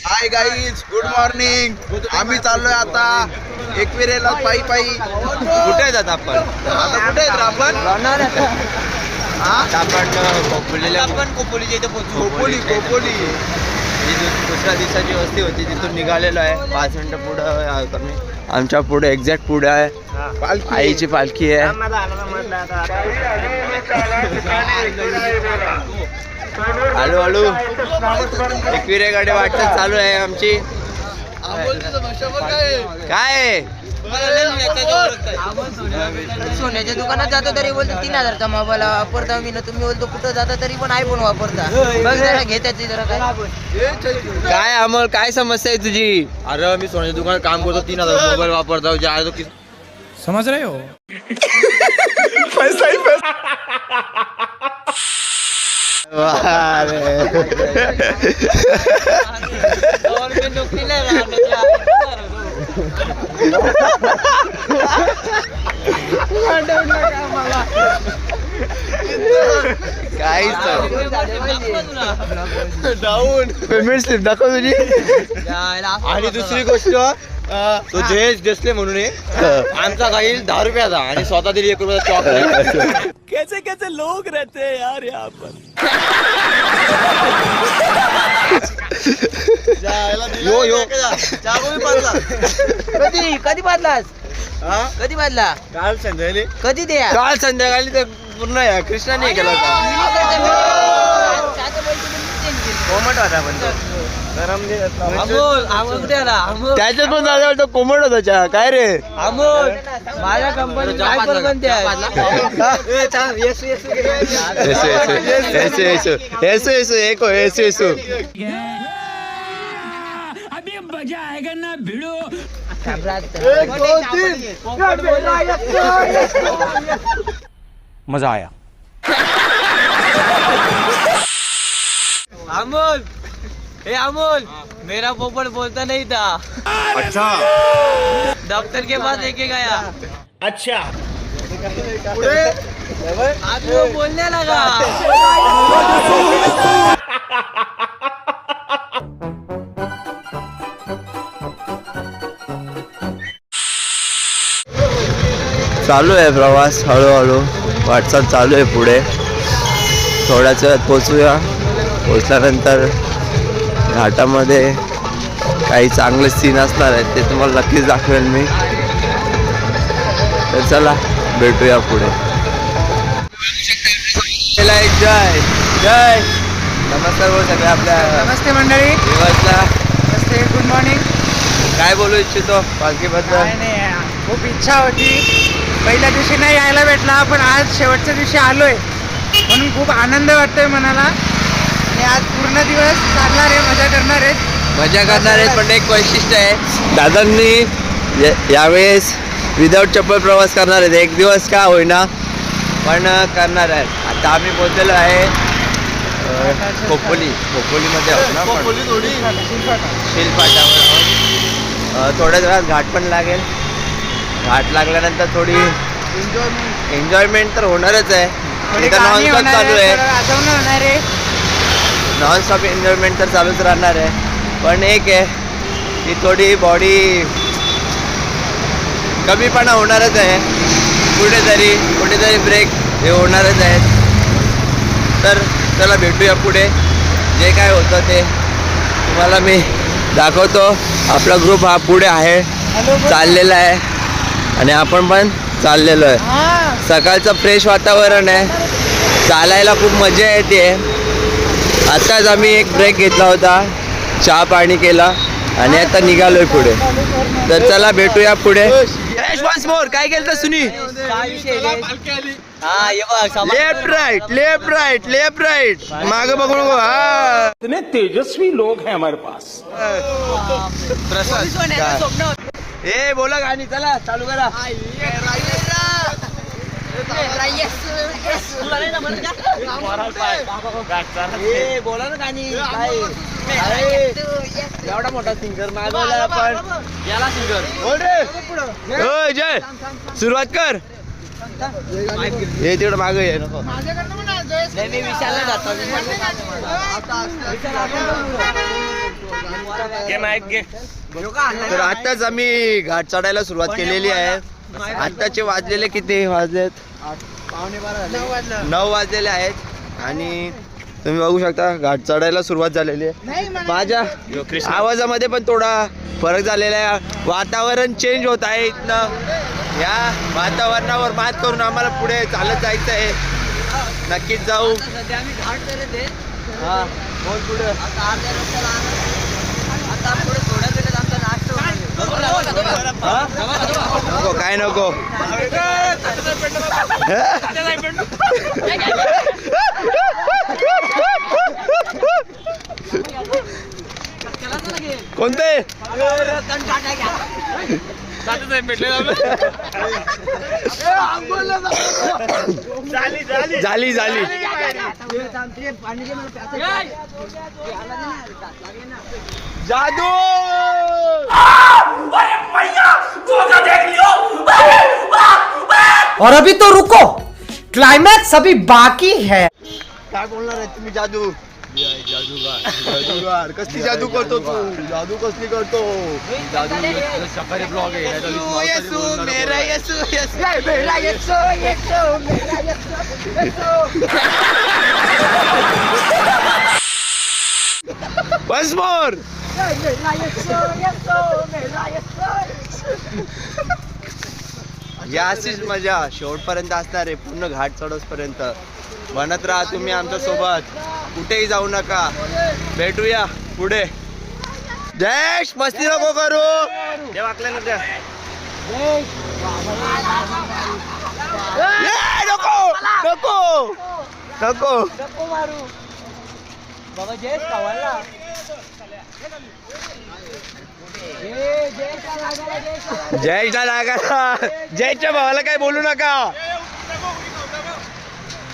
Hi guys, good morning. आम्ही चाललोय आता एकविरेला पायी पायी. कुठे जात आपण आता? कुठे येत आपण? आपण कोपोलीच्या इथे पोहोचू. कोपोली दुसऱ्या दिवसाची वस्ती होती, तिथून निघालेलो आहे. 5 मिनिटं पुढे आमच्या पुढे एक्झॅक्ट पुढे आहे आईची पालखी आहे. हळूहळू एकविरेकडे वाटत चालू आहे आमची. काय सोन्याच्या दुकानात जातो तरी बोलतो 3000चा मोबाईल वापरता मी ना. तुम्ही बोलतो कुठं जाता तरी पण आयफोन वापरता. बघ जरा घेतात जरा काय अमोल, काय समस्या आहे तुझी? अरे मी सोन्याच्या दुकानात काम करतो, 3000 मोबाईल वापरतो. समझ रहे हो? पैसा ही पैसा. डाऊन पेमेंट स्लिप दाखव तुझी. आणि दुसरी गोष्ट, तो जयेश देसले म्हणून आमचा खाईल 10 रुपयाचा आणि स्वतः दिली 1 रुपयाचा चॉकलेट. कैसे कैसे लोग रहते हैं यार यहाँ पर. कधी बांधलास? कधी बांधला? काल संध्याकाळी. कधी द्या? काल संध्याकाळी तर पूर्ण कृष्णाने केला कोमट होता पण त्याच्यात पण झालं कोमट होता चहा. काय रे अमोल, माझ्या कंपनी अभी मजा आएगा ना भिड़ो. मजा आया. अमोल, ए अमोल, मेरा पोपट बोलता नहीं था. अच्छा, डॉक्टर के पास लेके गया. अच्छा. आज वो बोलने लगा. चालू आहे प्रवास. हळूहळू वाटचाल चालू आहे पुढे. थोड्याच वेळात पोचूया. पोचल्यानंतर घाटामध्ये काही चांगले सीन असणार आहेत, ते तुम्हाला नक्कीच दाखवेन मी. तर चला भेटूया पुढे. जय जय नमस्कार बोल सगळ्या आपल्या. नमस्ते मंडळी. दिवसला नमस्ते, गुड मॉर्निंग. काय बोलू इच्छितो पालखीबद्दल? खूप इच्छा होती, पहिल्या दिवशी नाही यायला भेटला, पण आज शेवटच्या दिवशी आलोय म्हणून खूप आनंद वाटतोय मनाला. आणि आज पूर्ण दिवस चालणार आहे, मजा करणार आहेत. पण एक वैशिष्ट्य आहे, दादांनी यावेळेस विदाऊट चप्पल प्रवास करणार आहेत. एक दिवस का होईना पण करणार आहेत. आता आम्ही पोहोचलेलो आहे खोपोलीमध्ये आहोत ना, शिलपाटावर आहोत. थोड्याच वेळात घाट पण लागेल. घाट लागल्यानंतर थोडी एन्जॉयमेंट तर होणारच आहे. थोडी इथं गाणी नॉनस्टॉप होणार चालू आहे, आहे. थोडं वाजवणं होणार आहे. नॉनस्टॉप एन्जॉयमेंट तर चालूच राहणार आहे. पण एक आहे की थोडी बॉडी कमीपणा होणारच आहे. कुठेतरी ब्रेक हे होणारच आहे. तर चला भेटूया पुढे. जे काय होतं ते तुम्हाला मी दाखवतो. आपला ग्रुप हा पुढे आहे, चाललेला आहे आणि आपण पण चाललेलो आहे. हा सकाळचं फ्रेश वातावरण आहे, चालायला खूप मजा येते. आत्ताच आम्ही एक ब्रेक घेतला होता, चहा पाणी केला आणि आता निघालोय पुढे. तर चला भेटूया पुढे. वन्स मोर काय केलं सुनी? लेफ्ट राईट माग बघू नको. हा इतने तेजस्वी लोग हैं हमारे पास. ए बोला गाणी, चला चालू करा. ए बोला ना गाणी. एवढा मोठा सिंगर मागवला आपण. याला सिंगर बोल रे. ओ जय सुरुवात कर. हे तेवढं माग आहे नको. तर आताच आम्ही घाट चढायला सुरुवात केलेली आहे. आत्ताचे वाजलेले किती वाजलेत? 9 वाजलेले आहेत आणि तुम्ही बघू शकता घाट चढायला सुरुवात झालेली आहे. माझ्या आवाजामध्ये पण थोडा फरक झालेला आहे. वातावरण चेंज होत आहे. इथनं या वातावरणावर मात करून आम्हाला पुढे चालत जायचं आहे. नक्कीच जाऊ. हा बोल पुढे. नको काय नको. कोणते झाली जादू. और अभी तो रुको, क्लाइमैक्स अभी बाकी है. काय बोलणार आहे तुम्ही? जादू जादूगार कसली जादू करतो तू? जादू कसली करतो? सफारी ब्लॉग आहे. Once more. या अशीच मजा शेवटपर्यंत असणार आहे. पूर्ण घाट चढोसपर्यंत बनत राहा तुम्ही आमच्या सोबत. कुठेही जाऊ नका. भेटूया पुढे. जयेश मस्ती नको करू. नको नको नको बाबा जयेश खावायला. जयेशला लागा. जयेशच्या भावाला काय बोलू नका.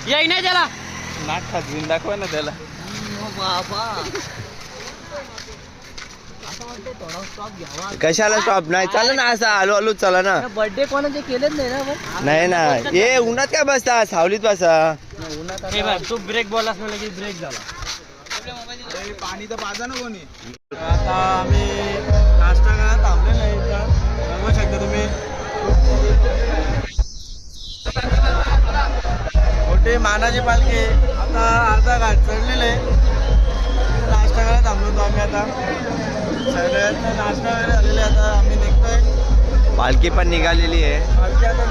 येई नाही त्याला. नाक खाजून दाखवा ना त्याला. कशाला स्टॉप नाही? चला ना असं आलो चला ना. बर्थडे कोणाचे केलेच नाही ना. नाही ना ये उन्हात काय बसता? सावलीत बसा. तू ब्रेक बोलास ना लगेच ब्रेक झाला. पाणी तर पाजा ना कोणी. आता आम्ही नाश्ता करायला थांबले नाही का बघू शकता तुम्ही. मोठे मानाची पालखी आता अर्धा घाट चढलेले. नाश्ता करायला थांबलो आम्ही. आता सगळ्यांना नाश्ता वगैरे झालेले. आता आम्ही निघतोय. पालखी पण निघालेली आहे. पालखी आता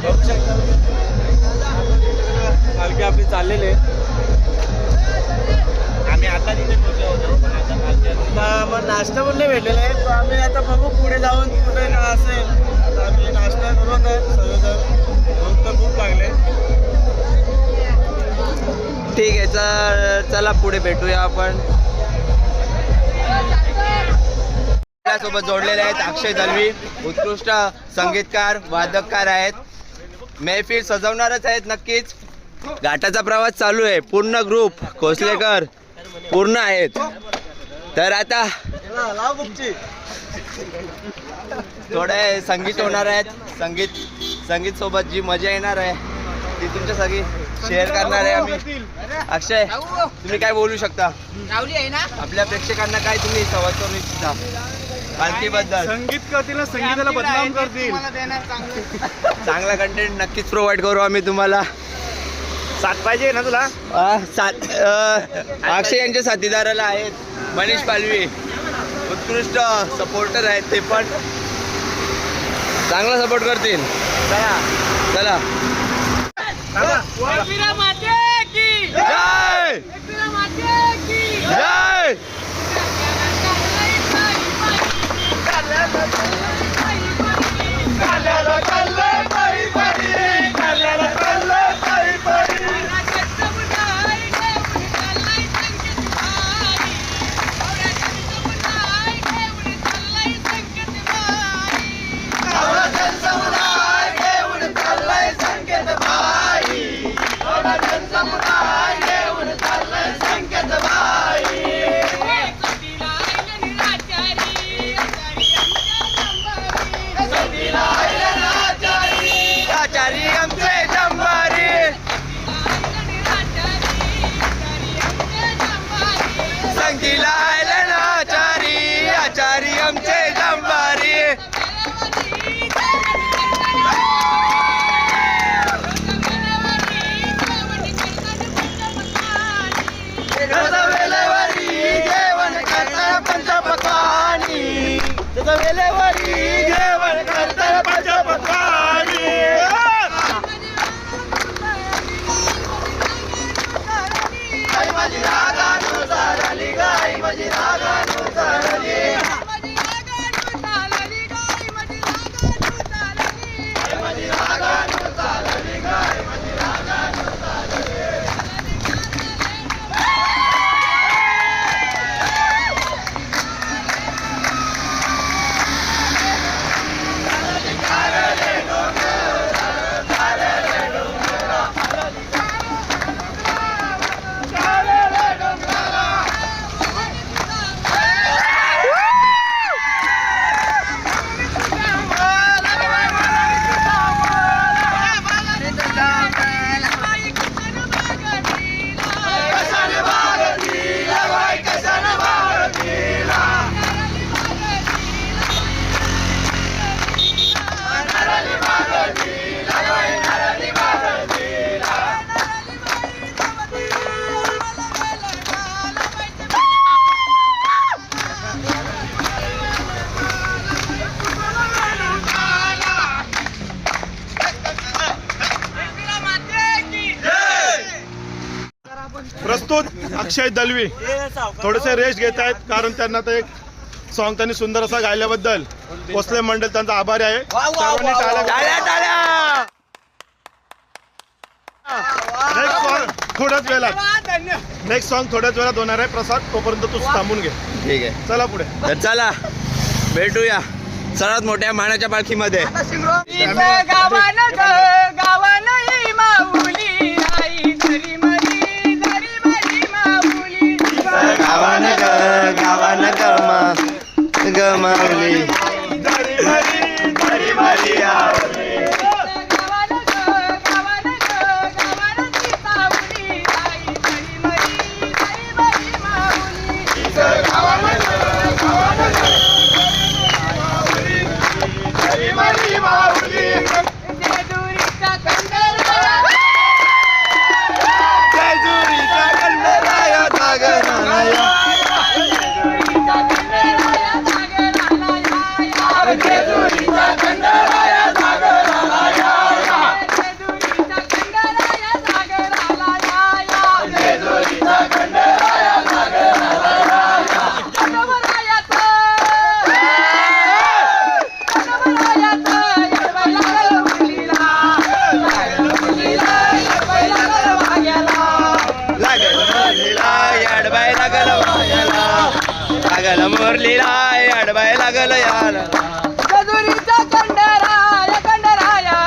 बघू शकता. पालखी आपली चाललेली आहे. आम्ही आता तिथे पोहोचलो होतो. आता मग नाश्ता पण नाही भेटलेला आहे. पण आम्ही आता बघू पुढे जाऊन कुठे काय असेल. आता आम्ही नाश्ता करू आता सगळेजण. भूक तर खूप लागले. ठीक आहे चला पुढे भेटूया आपण. सोबत जोडलेले आहेत अक्षय दलवी. उत्कृष्ट संगीतकार वादककार आहेत. मैफिल सजवणारच आहेत नक्कीच. घाटाचा प्रवास चालू आहे. पूर्ण ग्रुप कोसलेकर पूर्ण आहेत. तर आता लाव गुपची. थोडे संगीत होणार आहेत. संगीत सोबत जी मजा येणार आहे ती तुमच्या सगळी शेअर करणार आहे आम्ही. अक्षय, तुम्ही काय बोलू शकता आपल्या प्रेक्षकांना? काय तुम्ही संवाद करू इच्छिता पालखीबद्दल? संगीत करतील ना, संगीताला बदनाम करतील. चांगला कंटेंट नक्कीच प्रोव्हाइड करू आम्ही तुम्हाला. साथ पाहिजे ना तुला? अक्षय यांच्या साथीदाराला आहेत मनीष पालवी, उत्कृष्ट सपोर्टर आहेत ते पण, चांगला सपोर्ट करतील. चला जय जय. आचारी आमचे जंबारी, संगीला आयला ना आचारी, आचारी आमचे जंबारी. जेवण करता पंचपक्वानी, वेळेवरी जेवण करता पंचपक्वानी. गाई माझी रागानुसार आली, गाई माझी रागानुसार आली, गाई माझी रागानुसार आली, गाई माझी रागानुसार आली. प्रस्तुत अक्षय दलवी थोडेसे रेस्ट घेत आहेत, कारण त्यांना तर एक सॉन्ग त्यांनी सुंदर असा गायल्याबद्दल भोसले मंडळ त्यांचा आभारी आहे. सर्वांनी टाळ्या. नेक्स्ट सॉन्ग थोड्याच वेळात होणार आहे. प्रसाद, तोपर्यंत तू थांबून घे. ठीक आहे, चला पुढे. तर चला भेटूया सर्वात मोठ्या मानाच्या पालखीमध्ये. गावान गमावली मुरलीला अडबाय लागल याला कजुरीचा कंडराया कंडराया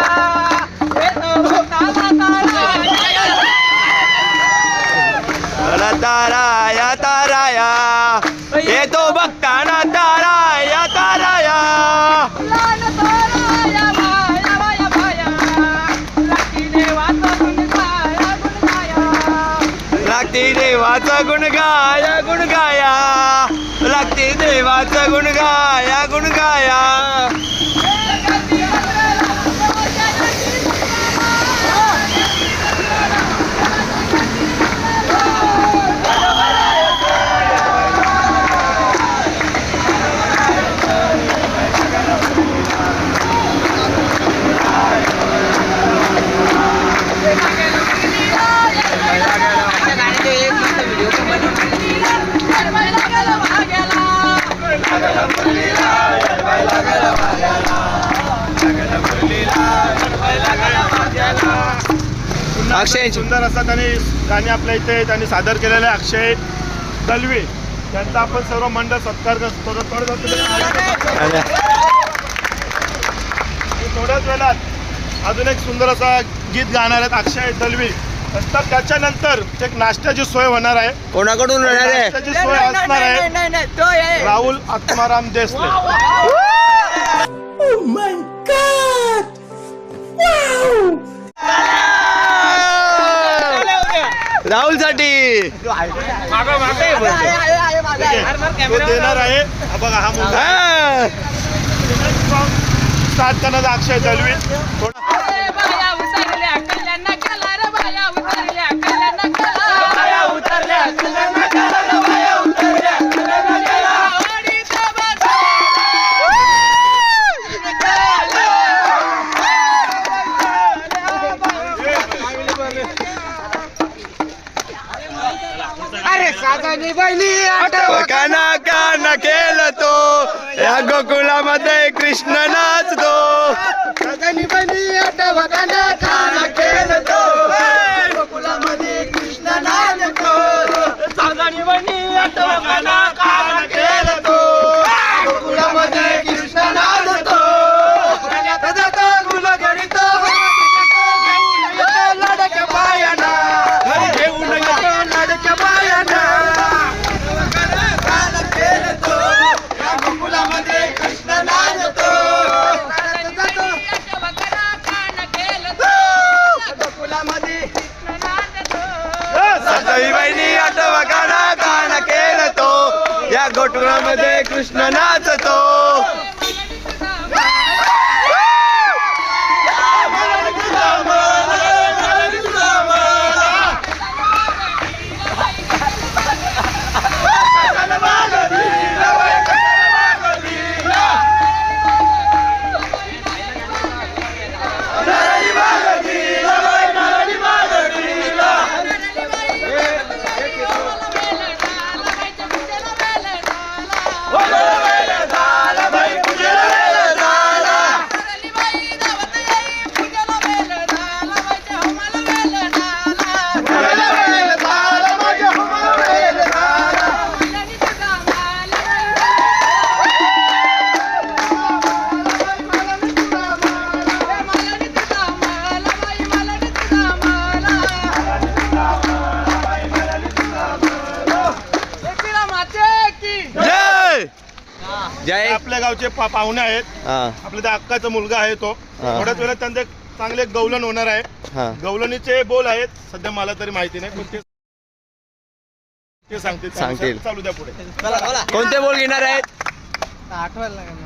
ताराया ताराया येतो बघताना ताराया ताराया लागते देवाचा गुण गाया गुण गाया लागते देवाचा गुण गाया गुण गाया. अक्षय सुंदर असा त्यांनी गाणी आपल्या इथे त्यांनी सादर केलेले आहे. अक्षय दलवी त्यांचा आपण सर्व मंडळ सत्कार करतो. थोड्याच वेळात अजून एक सुंदर असा गीत गाणार आहेत अक्षय दलवी. नंतर त्याच्यानंतर एक नाश्त्याची सोय होणार आहे. कोणाकडून होणार आहे? नाश्त्याची सोय असणार आहे राहुल आत्माराम देसले. राहुल साठी तो देणार आहे. हा बघा हा मुलगा स्टार्ट करणार अक्षय दलवी. काना काना केलं तो या गोकुळामध्ये कृष्ण नाचतो. गोकुळामध्ये कृष्ण नाचतो. गोकुळामध्ये कृष्ण नाचतो. लाडक्या बायाना घेऊन येतो लाडक्या बायाना. गोकुळामध्ये कृष्ण नाचतो. गोकुळामध्ये सगळी बहिणी आठवा काना काना केलं तो या गोकुळामध्ये कृष्ण नाचतो. जय. आपल्या गावचे पाहुणे आहेत. हा आपल्या त्या अक्काचा मुलगा आहे तो. हा. थोड्याच वेळात त्यांचे चांगले गौलन होणार आहे. हा गौलनीचे बोल आहेत सध्या मला तरी माहिती नाही पण ते सांगतील. सांगतील. चालू द्या पुढे. कोणते बोल घेणार आहेत? आठवायला लागेल.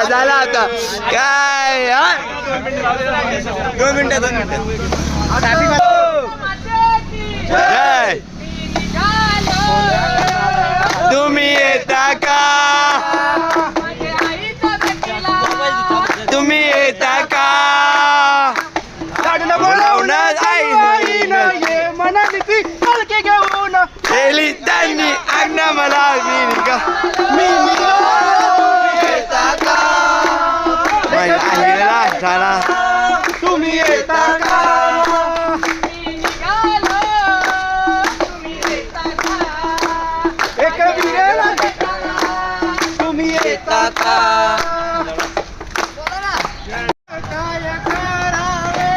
झाला आता काय 2 मिनिटं जय. तुम्ही येता का तुम्ही येता का बोलावणार केली त्यांनी आज्ञा मला मी का तुम्ही येता का. एक विरेला तुम्ही येता का. काय करावे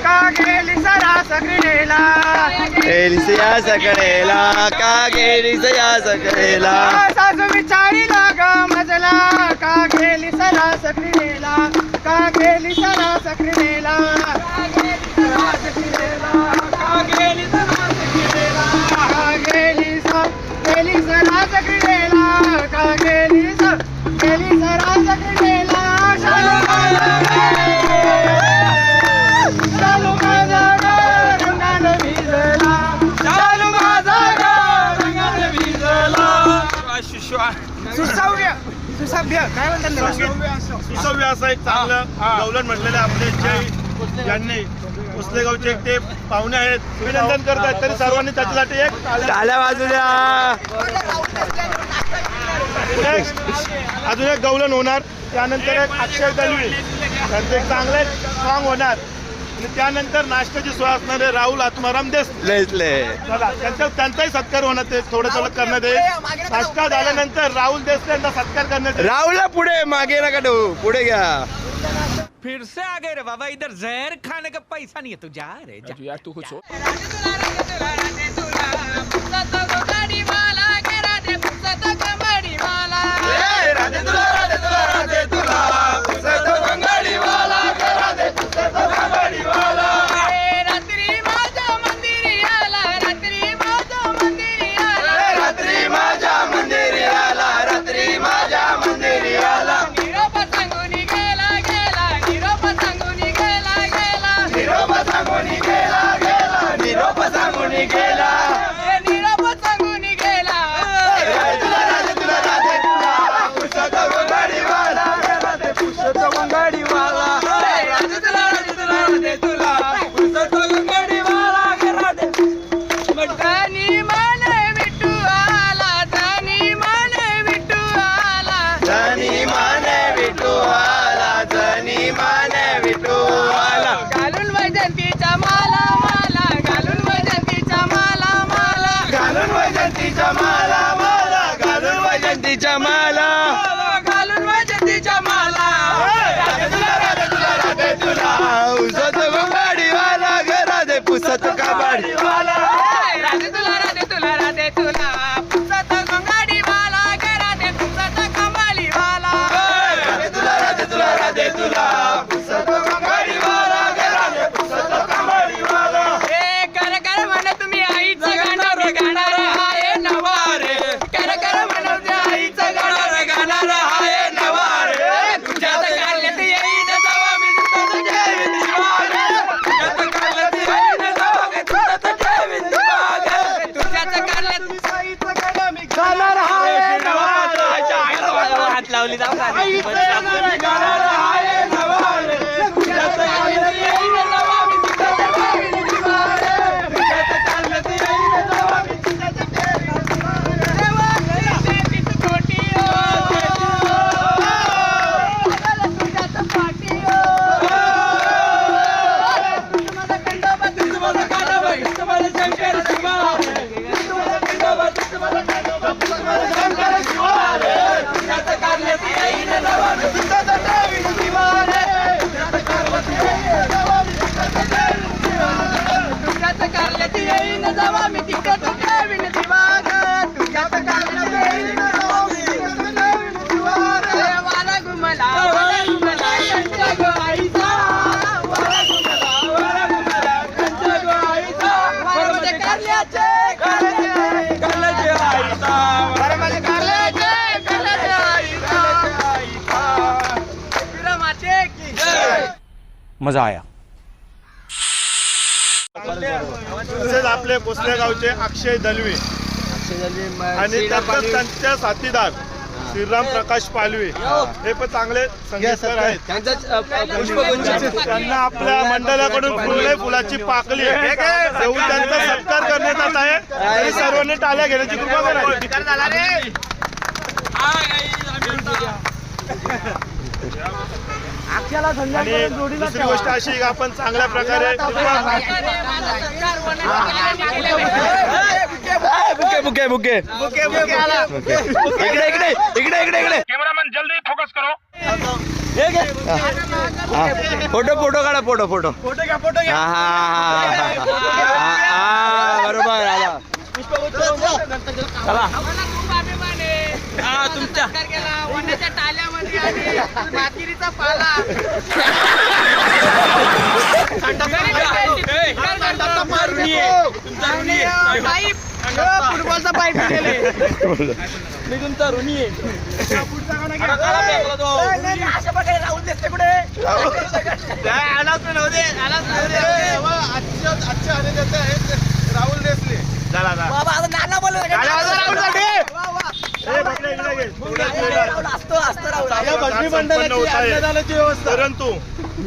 का गेली सरास क्रीडेला या सकळेला का गेलीस या सकळेला सासू विचारीला ग मजला का गेली सरास क्रीडेला का गेली सरास क्रीडेला का गेली सरास क्रीडेला का गेली सरास क्रीडेला का गेली सरास क्रीडेला का गेली सरास क्रीडेला चालू माझा रंगाने भिजला चालू माझा रंगाने भिजला सुसभ्य काय म्हणतात त्याला? सुसव्य असं एक चांगलं गवलन म्हटलेलं आपले जय यांनी उसलेगावचे एक ते पाहुणे आहेत अभिनंदन करतात तरी सर्वांनी त्याच्यासाठी एक टाळ्या वाजूया. अजून एक गवलन होणार त्यानंतर एक अक्षय दलवी त्यांचं एक चांगलं सॉंग होणार आणि त्यानंतर नाश्त्याची सोय असणारे राहुल आत्माराम देशले चला त्यांचाही सत्कार होणार ते थोडं करण्यात येईल. नाश्ता झाल्यानंतर राहुल देशले यांचा सत्कार करण्यात येईल. राहुलला पुढे मागे नका ठेवू पुढे घ्या. फिर से आ गए रे बाबा इधर जहर खाने का पैसा नहीं है तू जा रे जा यार तू कुछ पुसत कबाडी वाला राधे तुला राधे तुला राधे तुला पुसत गंगाडी वाला राधे पुसत कमाली वाला राधे तुला राधे तुला राधे तुला पुसत कबाडी वाला राधे पुसत कबाडी वाला. ए कर कर म्हण तुम्ही आईचं गाणं मी गाणार आहे नवारे कर कर म्हण तुम्ही आईचं गाणं मी गाणार आहे नवारे तुझ्यात काढल्यात येईन जावा मी तुझ्यात ठेवीन दिवारे तुझ्यात काढल्यात येईन जावा मी तुझ्यात ठेवीन दिवारे तुझ्यात काढल्यात आईचं गाणं मी गाणार आहे नवारे हात लावली जाऊ आईचं गाणं मी गाणार आहे नवारे तुझ्यात काढल्यात येईन जावा मी तुझ्यात ठेवीन दिवारे तुझ्यात काढल्यात येईन जावा मी तुझ्यात ठेवीन दिवारे देवा गणपती छोटी ओ तुझ्यात पाटी ओ तुझ्यात खंडोबा तुझ्यात खंडोबा तुझ्यात शंकर शिवा तुझ्यात खंडोबा तुझ्यात खंडोबा तुझ्यात शंकर शिवा तुझ्यात काढल्यात येईन जावा मी तुझ्यात ठेवीन दिवारे तुझ्यात काढल्यात येईन जावा मी तुझ्यात ठेवीन दिवारे तुझ्यात काढल्यात येईन जावा मी तिकडं ठेवीन दिवारे तुझ्यात काढल्यात येईन जावा मी तिकडं ठेवीन दिवारे वाला घुमला कंचा गो आईचा वाला घुमला कंचा गो आईचा माझ्या कारल्याचे आईचा माझ्या कारल्याचे आईचा विरामाचे की जय. मजा आया तसेच आपले कोसले गावचे अक्षय दलवी आणि त्यांच्या साथीदार श्रीराम प्रकाश पालवे हे पण चांगले संगीतकार आहेत. त्यांना आपल्या मंडळाकडून फुलाची पाकळी देऊन त्यांचा सत्कार करण्यात आला आहे. तरी सर्वांनी टाळ्या घेण्याची कृपा करावी. आणि दुसरी गोष्ट अशी की आपण चांगल्या प्रकारे बुके बुके इकडे इकडे इकडे इकडे इकडे कॅमेरामॅन जल्दी फोकस करो. फोटो फोटो काढा फोटो फोटो फोटो घ्या हा बरोबर आला चला तुमच्या टाल्यामध्ये आणि भाकिरीचा पाला फुटबॉलचा पाईप गेले मी तुमचा ऋणी आहे राहुल देशले कुठे आजच्या आनंदाचे आहेत राहुल देसले बाबा आता नाना बोलू परंतु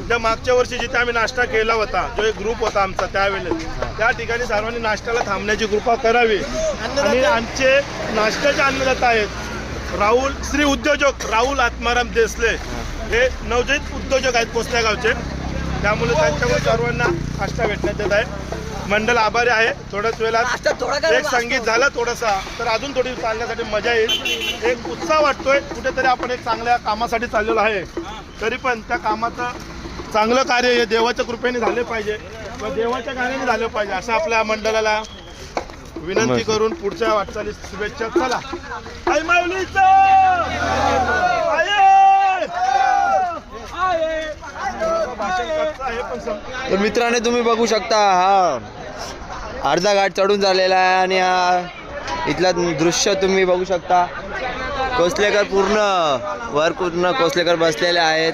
ज्या मागच्या वर्षी जिथे आम्ही नाश्ता केला होता जो एक ग्रुप होता आमचा त्यावेळेस त्या ठिकाणी सर्वांनी नाश्त्याला थांबण्याची कृपा करावी आणि आमचे नाश्त्याचे अन्नदाता आहेत राहुल श्री उद्योजक राहुल आत्माराम देसले हे नवोदित उद्योजक आहेत कोसल्या गावचे त्यामुळे त्यांच्यामुळे सर्वांना नाश्ता भेटण्यात येत आहे मंडळ आभारी आहे थोड्याच वेळात एक संगीत झालं थोडंसा तर अजून थोडी चालण्यासाठी मजा येईल एक उत्साह वाटतोय कुठेतरी आपण एक चांगल्या कामासाठी चाललेलो आहे तरी पण त्या कामाचं चांगलं कार्य हे देवाच्या कृपेने झाले पाहिजे व देवाच्या कार्याने झालं पाहिजे असं आपल्या मंडळाला विनंती करून पुढच्या वाटचालीस शुभेच्छा चला आई माऊलीचं! तर मित्रांनो तुम्ही बघू शकता हा अर्धा घाट चढून झालेला आहे आणि हा इथला दृश्य तुम्ही बघू शकता कोसलेकर पूर्ण कोसलेकर बसलेले आहेत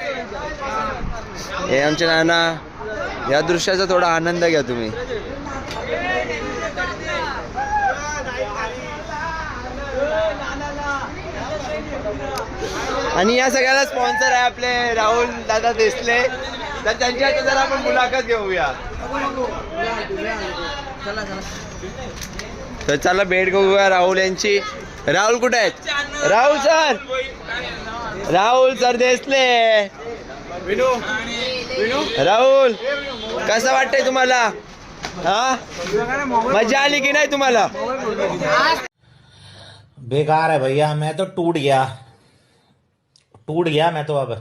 हे आमचे नाना या दृश्याचा थोडा आनंद घ्या तुम्ही आणि या सगळ्याला स्पॉन्सर आहे आपले राहुल दादा देसले तर त्यांच्या जरा आपण मुलाखत घेऊया तर चला भेट घेऊया राहुल यांची राहुल कुठे आहेत राहुल सर देसले राहुल कसं वाटतंय तुम्हाला हा मजा आली की नाही तुम्हाला बेकार है भैया मैं तो टूट गया मैं तो अब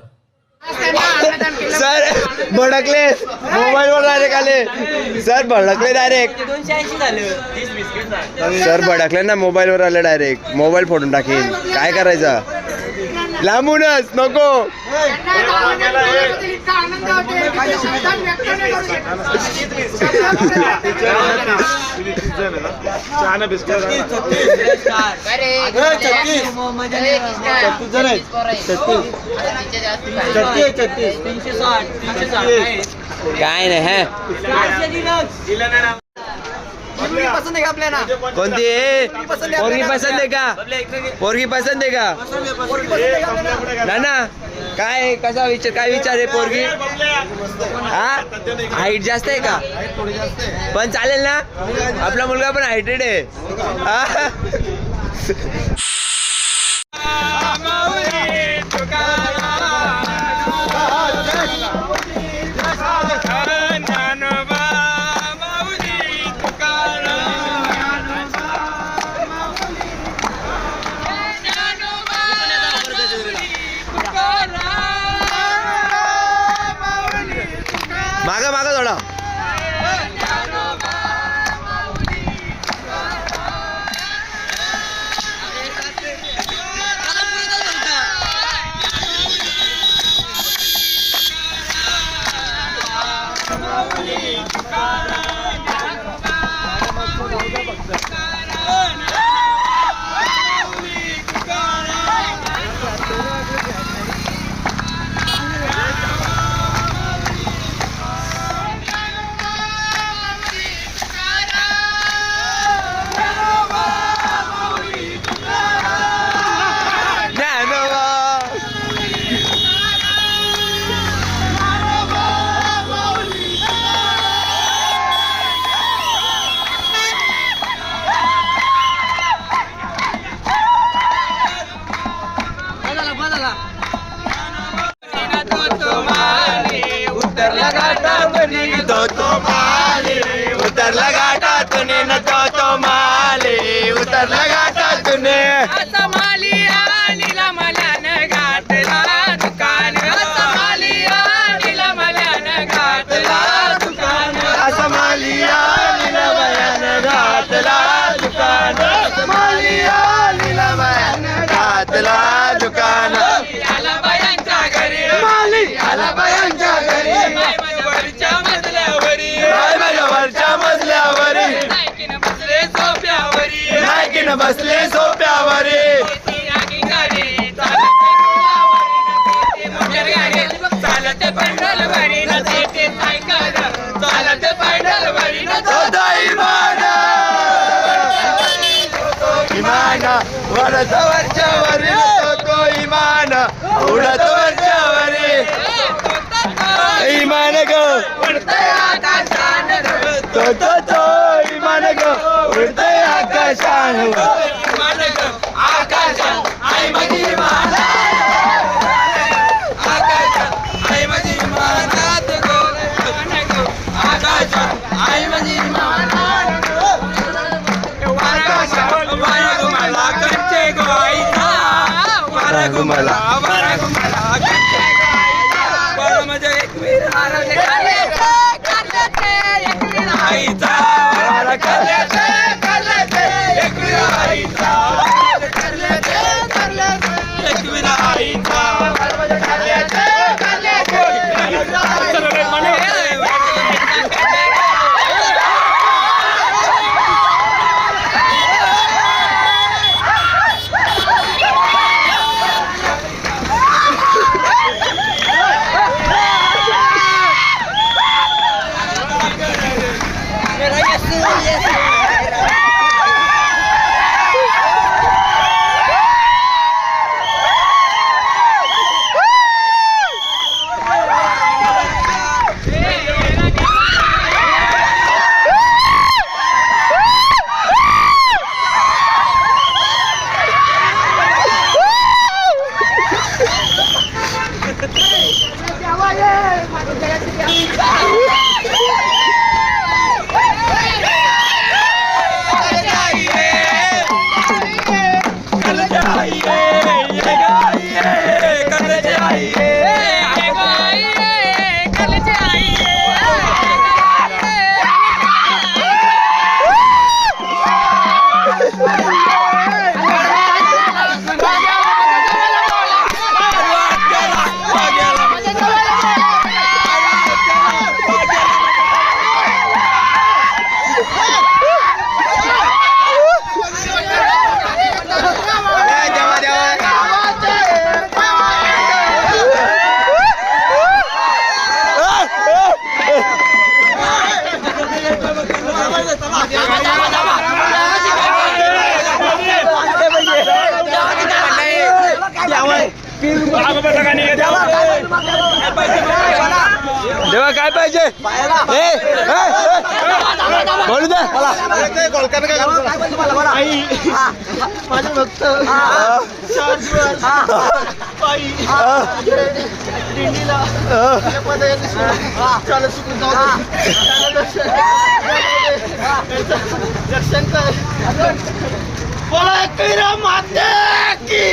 सर भडकले मोबाईल वर डायरेक्ट आले सर भडकले डायरेक्ट सर भडकले ना मोबाईल वर आले डायरेक्ट मोबाईल फोडून टाकीन काय करायचं लांबूनच नको काय नाही हे पसंद आहे का आपल्याला कोणती पोरगी पसंत आहे का पोरगी पसंत आहे का ना ना काय कसा विचार काय विचार आहे पोरगी हा हाईट जास्त आहे का पण चालेल ना आपला मुलगा पण हायटेड आहे हा मागा मागा थोडा उतरला घाटातून तो माले उतरला घाटातून माली आलीला मला घाटला दुकान न बसले सोप्यावरी चालत पैदल वरी न तेथे सायकल चालत पैदल वरी न इमान वरत वरच्यावरी तो इमान उडत वरच्यावरी इमान ग उडतय आकाशान तो इमान ग उडतय आकाशान मान ग आकाशात आई माझी मान आकाशात आई माझी मानात गो मान ग आकाशात आई माझी मान वारा घुमाला कंचे गोवाईचा वारा घुमाला कंचे गोवाईचा म्हणजे एक वीर आईचा वारा करल्याचे एक वीर आईचा एक वीर आईचा देवा काय पाहिजे बोलू दे माझे भक्त दिंडीला चालत सुटून दर्शन कर बोला एकवीरा माते की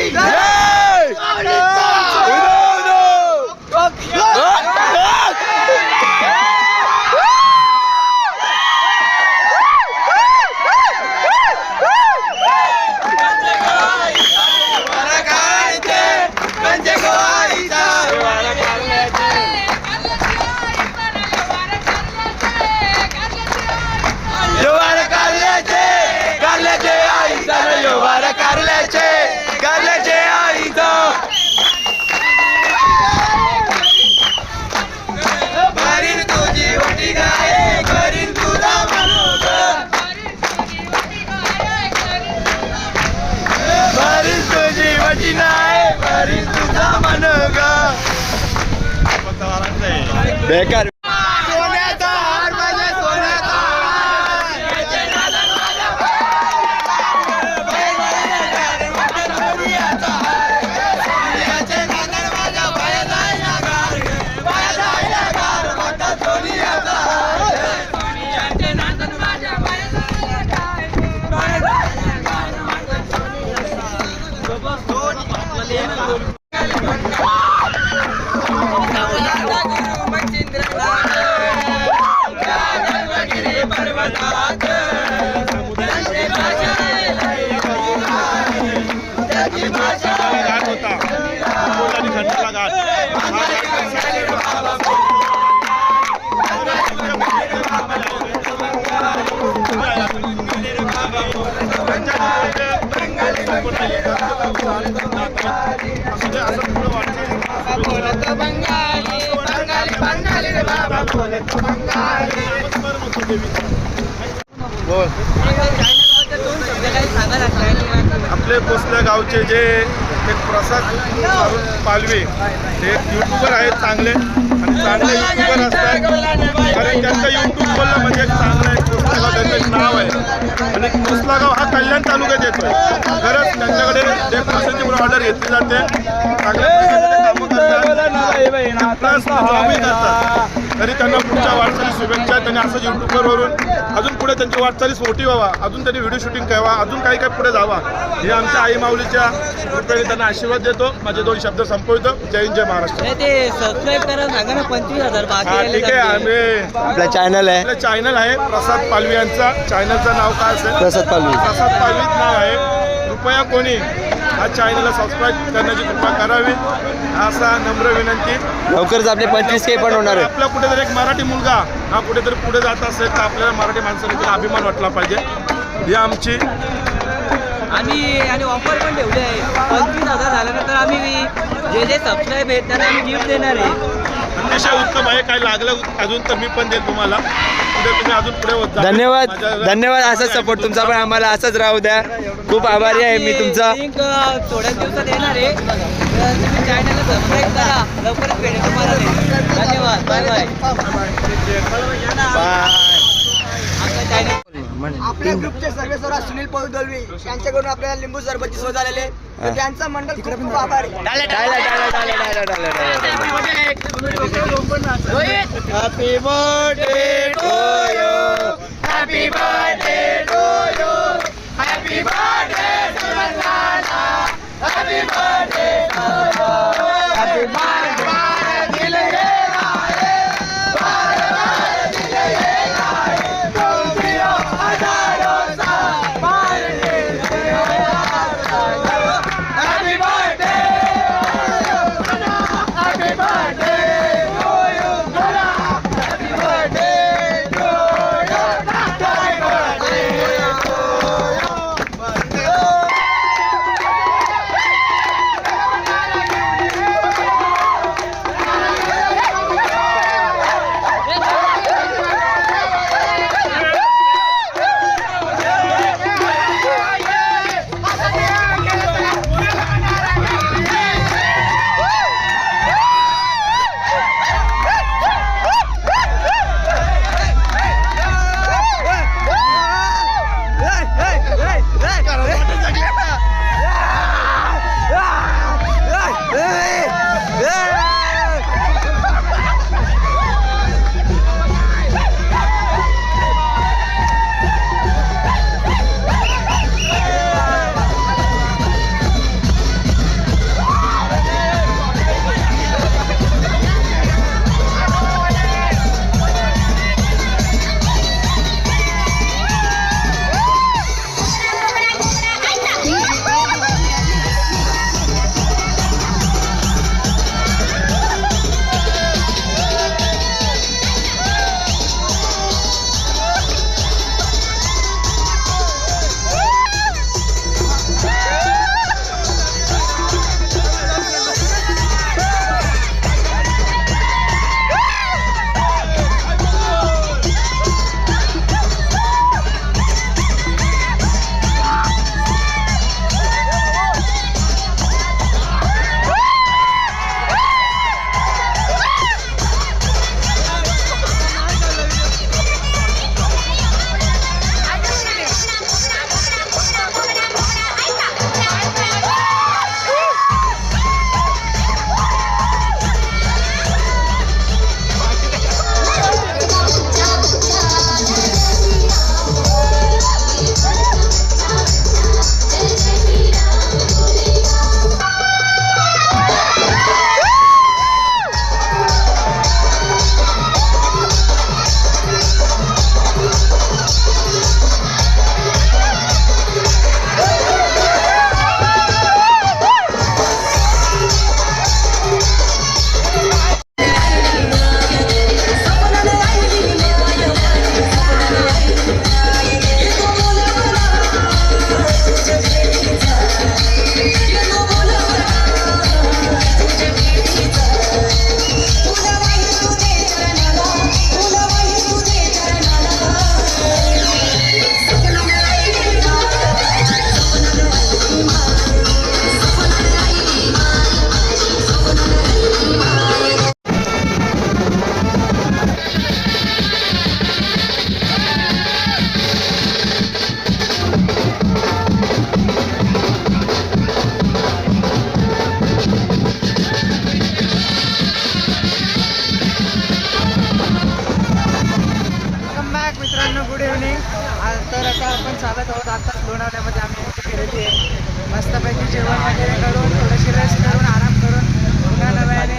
बेकार सोन्याचा हार पाहिजे सोन्याचा घाट असं ते असं पुढं वाटतं. बोल. आपले पोचल्या गावचे जे एक प्रसाद पालवे ते युट्यूबर आहेत चांगले आणि चांगले युट्यूबर असतात कारण त्यांचं युट्यूब बोललं म्हणजे एक चांगलं आहे. कोसलागाव त्यांचं एक नाव आहे आणि कोसलागाव हा कल्याण तालुक्यात येतोय. खरंच त्यांच्याकडे डेकोरेशनची ऑर्डर घेतली जाते. चांगल्या प्रकारे कामं करतात प्लस जॉबही करतात. तरी त्यांना पुढच्या वाटचाली शुभेच्छा. त्यांनी असंच युट्यूबवरून अजून पुढे त्यांची वाटचालीस मोठी व्हावा, अजून त्यांनी व्हिडिओ शूटिंग करावा, अजून काही काही पुढे जावा हे आमच्या आई माऊलीच्या कृपेने त्यांना आशीर्वाद देतो. माझे 2 शब्द संपवतो. जय हिंद जय महाराष्ट्र. ते सबस्क्राईब करा सांगा ना 25,000 हा बाकी ठीक आहे. आम्ही आपला चॅनल आहे आपलं चॅनल आहे प्रसाद पालवी यांचा. चॅनलचं नाव काय असेल? प्रसाद पालवी. प्रसाद पालवीच नाव आहे. कृपया कोणी हा चॅनलला सबस्क्राईब करण्याची कृपा करावी असा नम्र विनंती. लवकरच आपले 25K पण होणार आहे. आपला कुठेतरी एक मराठी मुलगा हा कुठेतरी पुढे जात असेल तर आपल्याला मराठी माणसाने त्याला अभिमान वाटला पाहिजे. ही आमची आणि ऑफर पण ठेवली आहे. 25,000 झाल्यानंतर आम्ही जे जे सबस्क्राईब आहेत त्यांना आम्ही गिफ्ट देणार आहे. अतिशय उत्तम आहे. काय लागलं अजून तर मी पण देईल तुम्हाला. पुढे तुम्ही अजून पुढे होत जा. धन्यवाद माझ्या- धन्यवाद. असाच सपोर्ट तुमचा पण आम्हाला असाच राहू द्या. खूप आभारी आहे मी तुमचा. लिंक थोड्याच दिवसात येणार आहे. तर तुम्ही चॅनलला सबस्क्राईब करा. लवकरच भेटेल तुम्हाला ते. धन्यवाद. Bye bye. आपलं चॅनल आपल्या ग्रुपचे सर्वेसर्वा सुनील पौदलवी यांच्याकडून आपल्याला लिंबू सरबतची सोय झालेली आहे. तर त्यांचा मंडळ खूप खूप आभारी. Happy birthday to you. Happy birthday to you. Happy birthday happy birthday happy स्वागत आहोत आत्ताच लोणावल्यामध्ये आम्ही इथे गेलेली आहे. मस्तपैकी जेवण वगैरे करून थोडंशी रेस्ट करून आराम करून पुन्हा नव्याने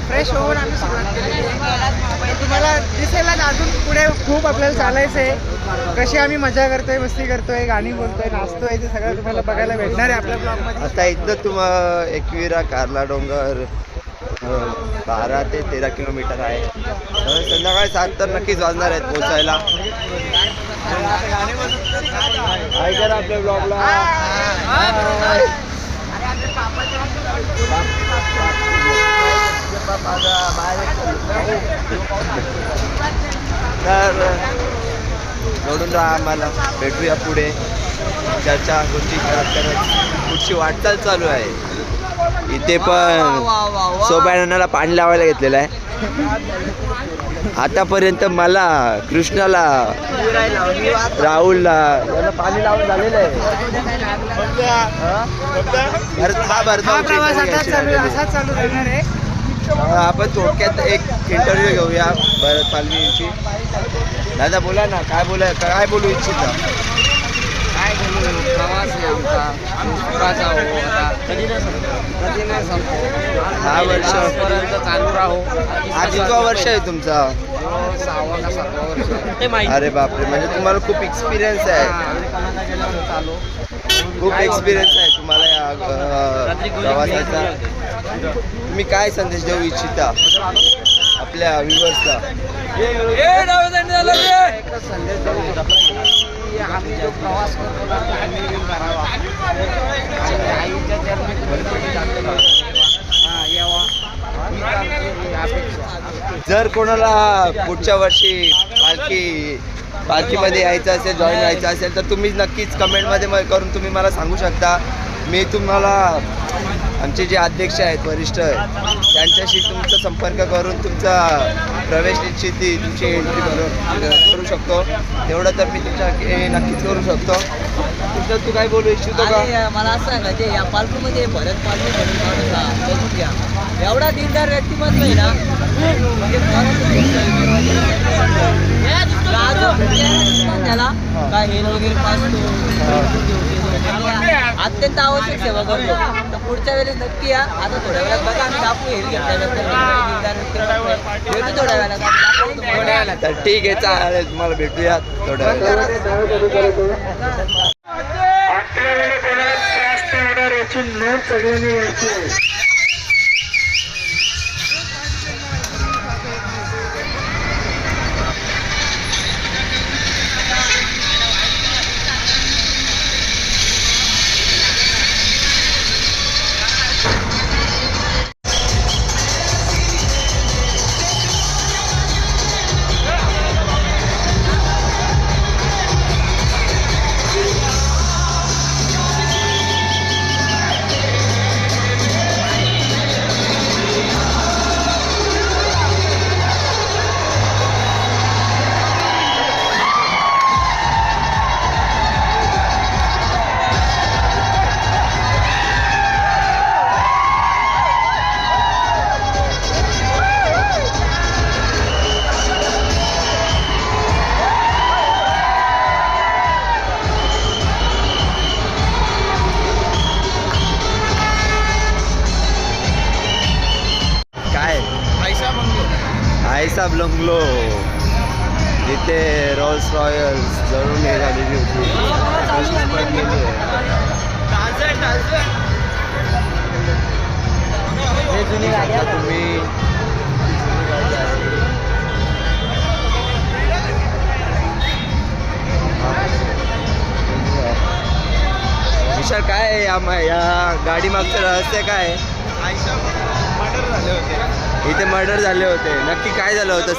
फ्रेश होऊन आम्ही सुरुवात केलेली आहे. पण तुम्हाला दिसेलच अजून पुढे खूप आपल्याला चालायचं आहे. कशी आम्ही मजा करतोय, मस्ती करतोय, गाणी बोलतोय, नाचतोय, ते सगळं तुम्हाला बघायला भेटणार आहे आपल्या ब्लॉगमध्ये. आता इथं तुम्हाला एकविरा कारला डोंगर 12 ते 13 किलोमीटर आहे. संध्याकाळी 7 तर नक्कीच वाजणार आहेत पोचायला. ऐका ना आपल्या ब्लॉगला. तर जोडून राहा आम्हाला. भेटूया पुढे. चर्चा गोष्टी करत करत पुढची वाटचाल चालू आहे. इथे पण सोबायनाला पाणी लावायला घेतलेलं आहे. आतापर्यंत मला, कृष्णाला, राहुलला यांना पाणी लावून झालेलं आहे. हा प्रवास आता असाच चालू राहणार आहे. आपण थोडक्यात एक इंटरव्ह्यू घेऊया भरत पालवीची. दादा बोला ना, काय बोलू इच्छिता? काय बोलू, प्रवास आहे आमचा सुखाचा हो, आता कधी नाही संपतो. 6 वर्ष पर्यंत चालू राहू. हा कितवा वर्ष आहे तुमचा? 6वा का 7वा वर्ष अरे बापरे, म्हणजे तुम्हाला खूप एक्सपिरियन्स आहे. खूप एक्सपिरियन्स आहे तुम्हाला या प्रवासाचा. तुम्ही काय संदेश देऊ इच्छिता आपल्या व्ह्युअर्सला? एकच संदेश देऊ शकतो की आम्ही जो प्रवास करतो ना तो आम्ही करावा. आईच्या जन्मात गणपती जातो यावा ही आमची अपेक्षा. जर कोणाला पुढच्या वर्षी पालखीमध्ये यायचं असेल, जॉईन व्हायचं असेल तर तुम्ही नक्कीच कमेंटमध्ये करून तुम्ही मला सांगू शकता. मी तुम्हाला आमचे जे अध्यक्ष आहेत, वरिष्ठ त्यांच्याशी तुमचा संपर्क करून तुमचा प्रवेश निश्चिती, तुमची एंट्री करू शकतो. तेवढं तर मी तुमच्या नक्कीच करू शकतो. तुझं तू काय बोलू इच्छितो का? मला असं सांगायचं या पालखीमध्ये भरत पालखी म्हणून माणूस हा बघून घ्या. एवढा दिनदार व्यक्तिमत्व आहे ना, म्हणजे त्याला काय हेल वगैरे पाचतो, अत्यंत आवश्यक सेवा करतो. तर पुढच्या वेळेस नक्की या. आता थोड्या वेळात बघा आम्ही दाखवू हेल घेतल्यानंतर थोड्या वेळात. तर ठीक आहे, चालेल, तुम्हाला भेटूया थोड्या वेळात. आयसा बंगलो जिथे रोल्स रॉयल्स जळून निघालेली होती. तुम्ही विशाल, काय आहे या गाडी मागचं रहस्य काय आहे? इथे मर्डर झाले होते. नक्की काय झालं होतं?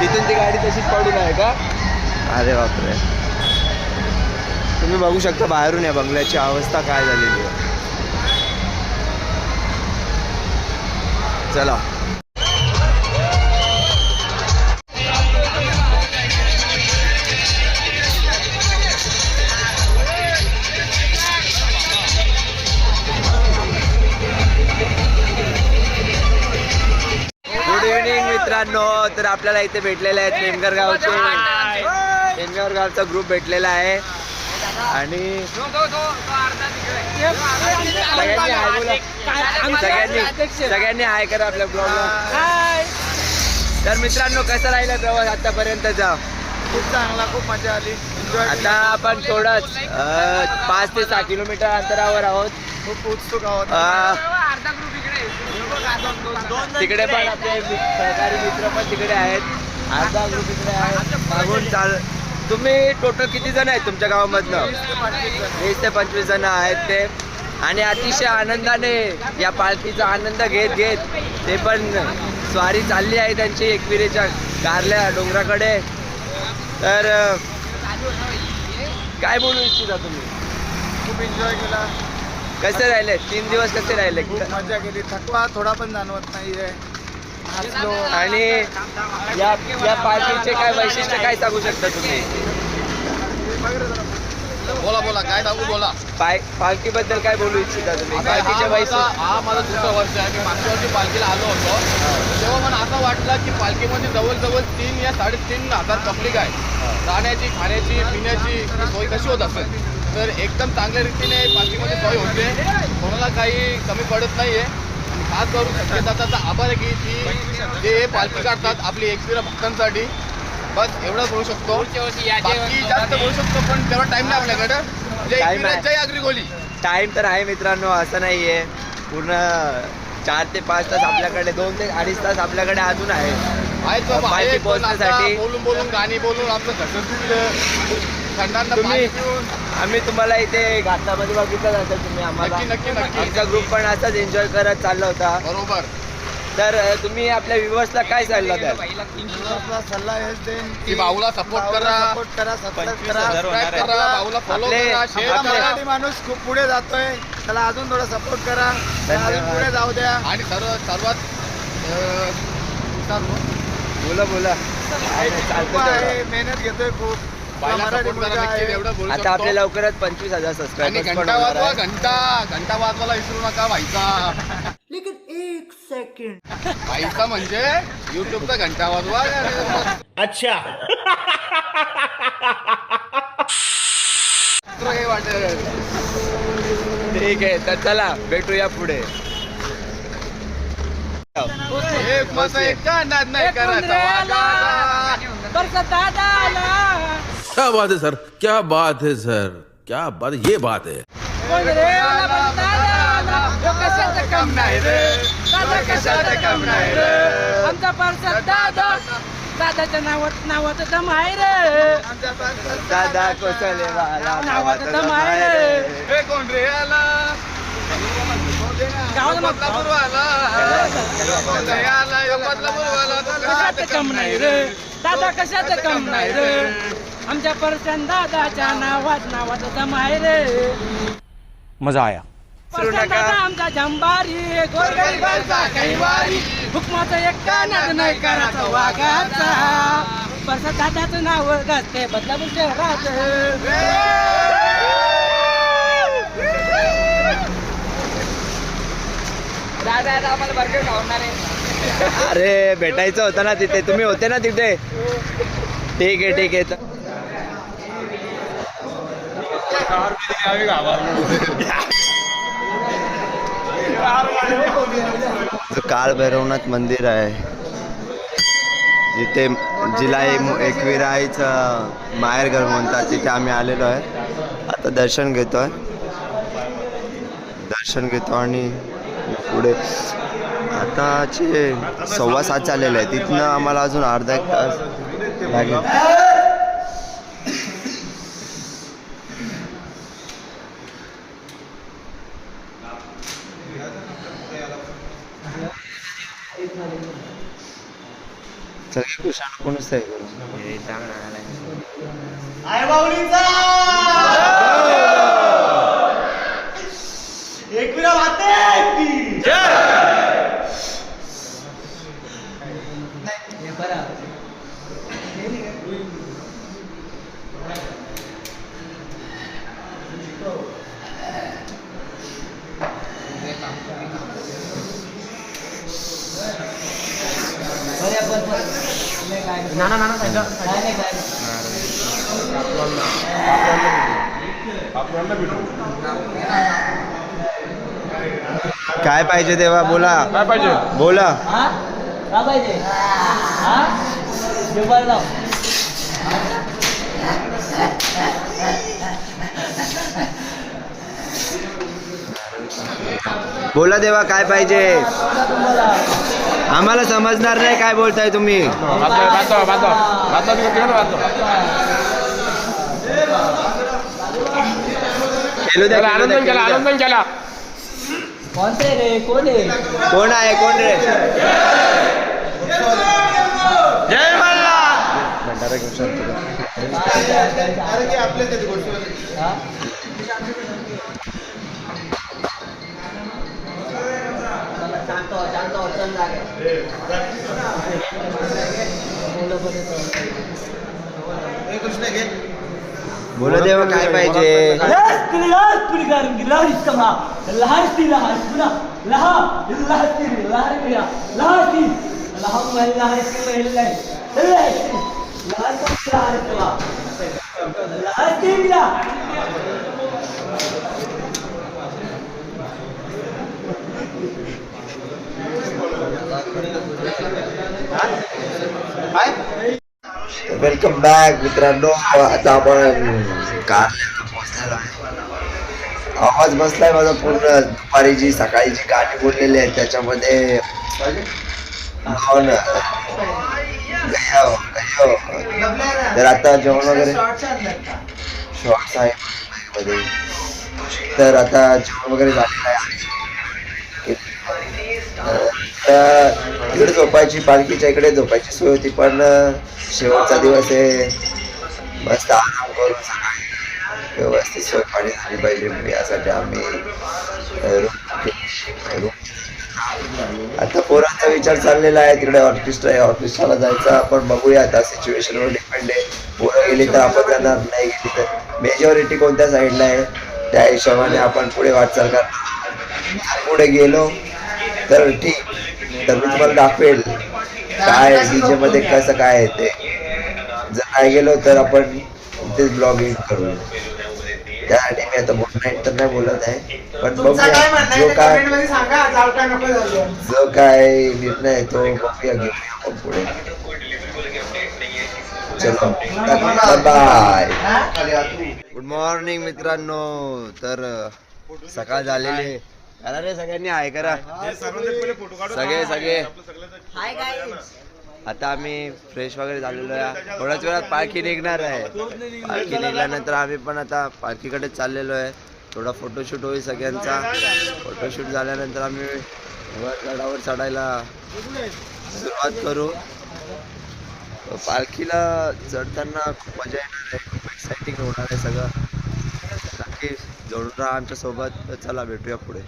तिथून ती गाडी तशीच पडून आहे का? अरे बापरे, तुम्ही बघू शकता बाहेरून या बंगल्याची अवस्था काय झालेली आहे. चला मित्रांनो, तर आपल्याला इथे भेटलेले आहेत नेमकर गावचे एनव्हीआर गावचा ग्रुप भेटलेला आहे आणि सगळ्यांनी हाय करा आपल्या ब्लॉगला. तर मित्रांनो, कसा राहिला प्रवास आतापर्यंतचा? खूप चांगला, खूप मजा आली. आता आपण थोडंच 5 ते 6 किलोमीटर अंतरावर आहोत. खूप उत्सुक आहोत. तिकडे पण आपले सहकारी मित्र पण तिकडे आहेत. अर्धा ग्रुप इकडे आहे. मागून तुम्ही टोटल किती जण आहेत तुमच्या गावामधनं? 20 ते 25 जण आहेत ते. आणि अतिशय आनंदाने या पालखीचा आनंद घेत घेत ते पण स्वारी चालली आहे त्यांची एकविरेच्या कारल्या डोंगराकडे. तर काय बोलू इच्छिता तुम्ही? खूप एन्जॉय केला. कसे राहिले 3 दिवस? कसे राहिले? खूप मजा केली. थकवा थोडा पण जाणवत नाहीये. नाचलो. आणि या पालखीचे काय वैशिष्ट्य काय सांगू शकता तुम्ही? बोला काय सांगू बोला. पालखीबद्दल काय बोलू इच्छिता तुम्ही? पालखीचे वैशिष्ट्य. हा माझा दुसरा वर्ष आहे. मी मागच्या वर्षी पालखीला आलो होतो. तेव्हा मला असं वाटलं की पालखीमध्ये जवळजवळ 3 या 3.5 पब्लिक आहे. राहण्याची, खाण्याची, पिण्याची सोय कशी होत असेल? तर एकदम चांगल्या रीतीने पालखीमध्ये सोय होते. कोणाला काही कमी पडत नाहीये. आणि खास करून संकेताचा आभार आहे की जे पालखी काढतात आपली एकविरा भक्तांसाठी. बस एवढंच बोलू शकतो. बाकी जास्त बोलू शकतो पण तेवढा टाइम नाही आपल्याकडे. जय अग्रिकोली. टाइम तर आहे मित्रांनो, असं नाहीये. पूर्ण 4 ते 5 तास आपल्याकडे, 2 ते 2.5 तास आपल्याकडे अजून आहे पालखी पोहोचण्यासाठी. बोलून गाणी बोलून आपलं घसर थंडांना आम्ही तुम्हाला इथे घाटामध्ये बघितलं जातं. तुम्ही आम्हाला नक्की आमचा ग्रुप पण असाच एन्जॉय करत चालला होता. बरोबर. तर तुम्ही आपल्या व्ह्युअर्सला काय सल्ला द्याल? सल्ला हेच देईन की भाऊला सपोर्ट करा, सबस्क्राईब करा, भाऊला फॉलो करा, शेअर करा. मराठी माणूस खूप पुढे जातोय, त्याला अजून थोडा सपोर्ट करा, अजून पुढे जाऊ द्या. आणि सर्वात बोला मेहनत घेतोय खूप. आता आपल्या लवकरच 25,000 सबस्क्रायबर्स पण घंटा होणार वाजवा, आहे. घंटा वाजवायला विसरू नका भाईचा. भाईचा म्हणजे युट्यूबचा घंटा वाजवा. अच्छा. हे वाटेल. ठीक आहे, तर चला भेटूया पुढे. एक मत एक अंदाज नाही करायचा. क्या बात है सर, क्या बात है सर, क्या बात, ये बात है. कम नाही रे, कशाचं कम नाही रे. आमचा परसाद दादा, दादाच्या नावात दम आहे रे. दादा कोसले वाला नावात दम आहे रे. हे कोण रे आला? बदलापूर वाला. बदलापूर वाला. कशाचं कम नाही रे, दादा कशाचं कम नाही रे. आमच्या परसाद दादाच्या नावात दम आहे रे. मजा आया. परसाद दादा आमचा जंबारी, गोरगरिबांचा कैवारी. हुकमाचं एक कानात नाही करायचा वागाचा. परसाद दादाचं नाव गाजते बदलापूर शहरात. दादा आम्हाला बर्गर खावणार आहे. अरे भेटायचं होतं ना तिथे, तुम्ही होते ना तिथे. ठीक आहे. काळ भैरवनाथ मंदिर आहे जिथे जिला एकविरा आईचं माहेरघर म्हणतात, तिथे आम्ही आलेलो आहे. आता दर्शन घेतो आणि पुढे आताचे 7:15 चाललेलं आहे. तिथनं आम्हाला अजून अर्धा एक तास लागेल. सगळे कुशाण कोणच आहे ना काय पाहिजे तेव्हा बोला, काय पाहिजे? बोला. हा का पाहिजे हा जेवण लाव बोला देवा काय पाहिजे. आम्हाला समजणार नाही काय बोलताय तुम्ही. खेळू द्या, खेळू द्या, खेळू द्या. कोणते रे कोण आहे कोण आहे, कोण रे? जय मल्हार. भंडारा घेऊ शकतो का? हा? शांत हो, शांत हो, चल जागे. मुलं पण येतात. बोला देवा काय पाहिजे. वेलकम बॅक मित्रांनो. आता आपण कारल्याला पोहोचलेलो आहे. आवाज बसलाय माझा पूर्ण. दुपारी जी सकाळी जी गाणी बोललेली आहेत त्याच्यामध्ये भावना गयो गयो. तर आता जेवण वगैरे शॉर्ट्स आहे मध्ये. तर आता जेवण वगैरे झालेलं आहे. इकडे झोपायची, पालखीच्या इकडे झोपायची सोय होती, पण शेवटचा दिवस आहे. मस्त आराम करून सकाळी व्यवस्थित सोय पाणी झाली पाहिजे यासाठी आम्ही रूम. आता पोरांचा विचार चाललेला आहे. तिकडे ऑर्केस्ट्रा आहे, ऑर्केस्ट्राला जायचा. आपण बघूया आता, सिच्युएशनवर डिपेंड आहे. पोरं गेली तर आपण जाणार, नाही गेली तर मेजॉरिटी कोणत्या साईडला आहे त्या हिशोबाने आपण पुढे वाटचाल करणार. पुढे गेलो तर ठीक, तर मी तुम्हाला दाखवेल काय डीजे मध्ये कसं काय आहे ते. जर नाही गेलो तर आपण तेच ब्लॉगिंग करू. त्यासाठी मी आता नाईट तर नाही बोलत आहे, पण बघूया जो काय निर्णय आहे तो बघूया, घेऊया आपण पुढे. चलो बाय. गुड मॉर्निंग मित्रांनो. तर सकाळ झालेली. करा रे सगळ्यांनी हाय करा. सगळे आता आम्ही फ्रेश वगैरे झालेलो आहे. थोड्याच वेळात पालखी निघणार आहे. पालखी निघाल्यानंतर आम्ही पण आता पालखीकडे चाललेलो आहे. थोडा फोटोशूट होईल सगळ्यांचा. फोटोशूट झाल्यानंतर आम्ही गडावर चढायला सुरुवात करू. पालखीला चढताना खूप मजा येणार आहे, खूप एक्साइटिंग होणार आहे सगळं. नक्की जोडून राहा आमच्या सोबत. चला भेटूया पुढे.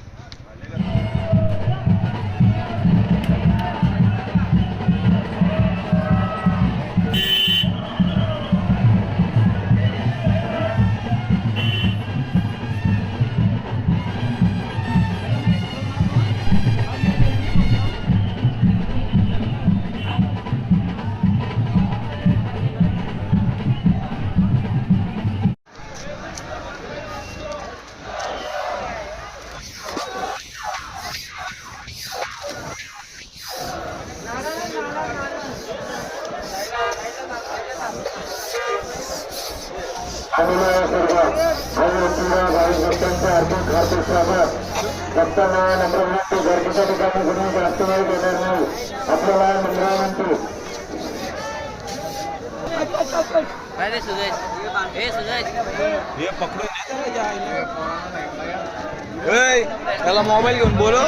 त्याला मोबाईल घेऊन बोलो.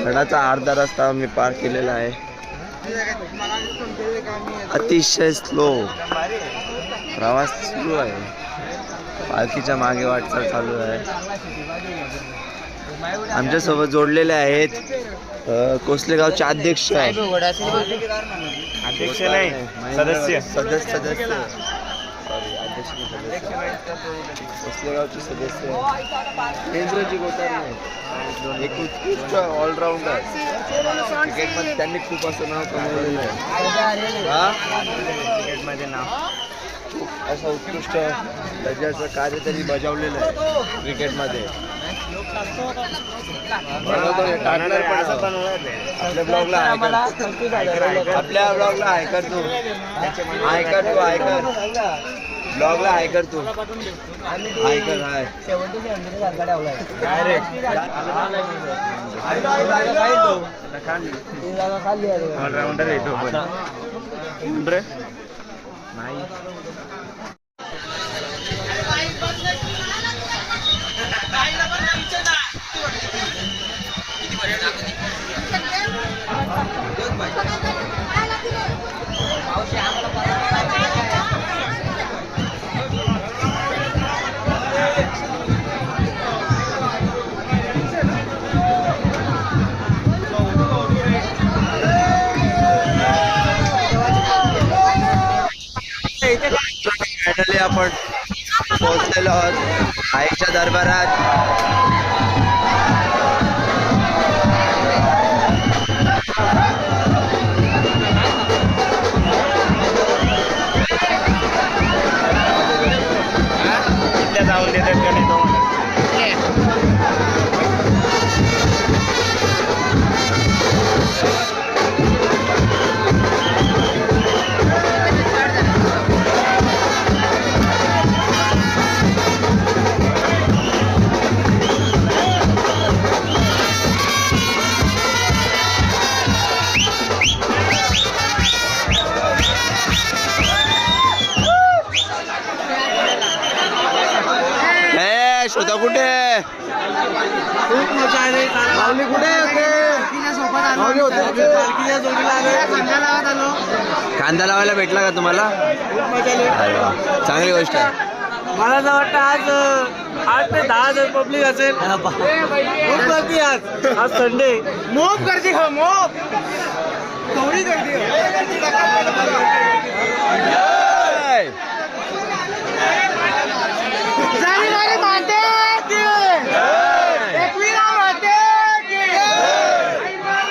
गडाचा अर्धा रस्ता मी पार केलेला आहे. अतिशय स्लो प्रवास सुरू आहे. पालखीच्या मागे वाटचाल चालू आहे. आमच्यासोबत जोडलेले आहेत कोसलेगावचे अध्यक्ष आहे. अध्यक्ष नाही, सदस्य. सदस्य कोसलेगावचे सदस्य केंद्रजी गोटार नाही, एक उत्कृष्ट ऑलराऊंडर क्रिकेटमध्ये त्यांनी खूप असं नाव कमवलेलं आहे. क्रिकेटमध्ये नाव खूप असं उत्कृष्ट दर्जाचं कार्य त्यांनी बजावलेलं आहे क्रिकेटमध्ये. आपल्या ब्लॉगला आपल्या ब्लॉगला हायकर तू ब्लॉगला हायकर तू हायकर हाय ऑलराऊंडर येतो पण नाही. फायनली आपण पोहोचलेलो आहोत आईच्या दरबारात. जाऊन देतात का नाही तो शोधा कुठे खूप मजा आली. माऊली कुठे होते? माऊली होते पालखीच्या जोडीला आलो, खांदा लावत आलो. कांदा लावायला भेटला का तुम्हाला? खूप मजा आली. अरे वा, चांगली गोष्ट आहे. मला असं वाटतं आज 8 ते 10,000 पब्लिक असेल. खूप गर्दी आज संडे. मोप गर्दी हो मोप थोडी गर्दी हो. जानेवारी माते की एकविरा माते की माते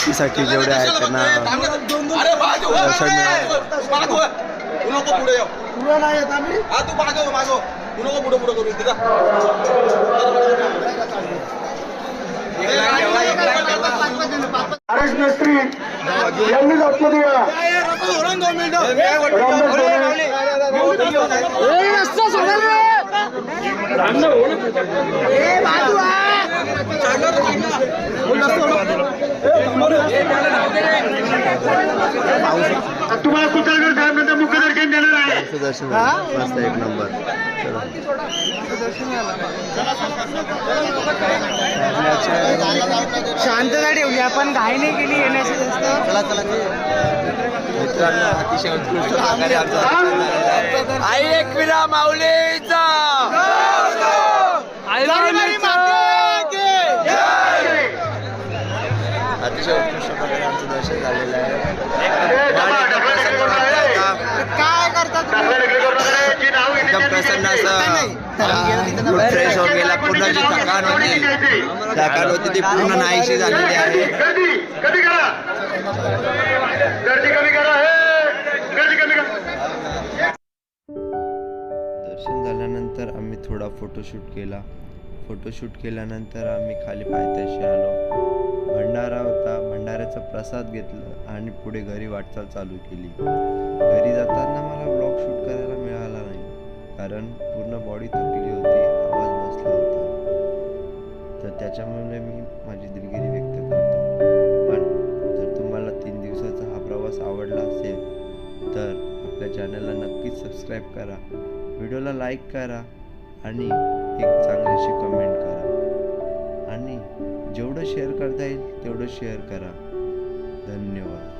की साठी जेवढे आहेत त्यांना दर्शन मिळालं. यांनीच आतमध्ये या. तुम्हाला कुतळगड साहेब नंतर मुखदर्शन देणार आहे. दर्शन मस्त एक नंबर. शांतता ठेवली आपण, घाई नाही केली येण्याची जास्त. मित्रांनो अतिशय उत्कृष्ट प्रकारे आमचा आई एकविरा माऊलीचा जानेवारी माते की वर्ष झालेलं आहे. एकदम प्रसन्न वाटतं आता. काय करतात एकदम प्रसन्न असं मूड फ्रेश होऊन गेला. पूर्ण जी थकान होती ती पूर्ण नाहीशी झालेली आहे. दर्शन झाल्यानंतर आम्ही थोडा फोटोशूट केला. फोटोशूट केल्यानंतर आम्ही खाली पायथ्याशी आलो. भंडारा होता, भंडाऱ्याचा प्रसाद घेतला आणि पुढे घरी वाटचाल चालू केली. घरी जाताना मला ब्लॉग शूट करायला मिळाला नाही, कारण पूर्ण बॉडी थकली होती, आवाज बसला होता. तर त्याच्यामुळे मी माझी दिलगिरी व्यक्त करतो. पण जर तुम्हाला 3 दिवसाचा हा प्रवास आवडला असेल तर आपल्या चॅनलला नक्कीच सबस्क्राईब करा, व्हिडिओला लाईक करा आणि एक चांगलीशी कमेंट करा आणि जेवढं शेअर करता येईल तेवढं शेअर करा. धन्यवाद.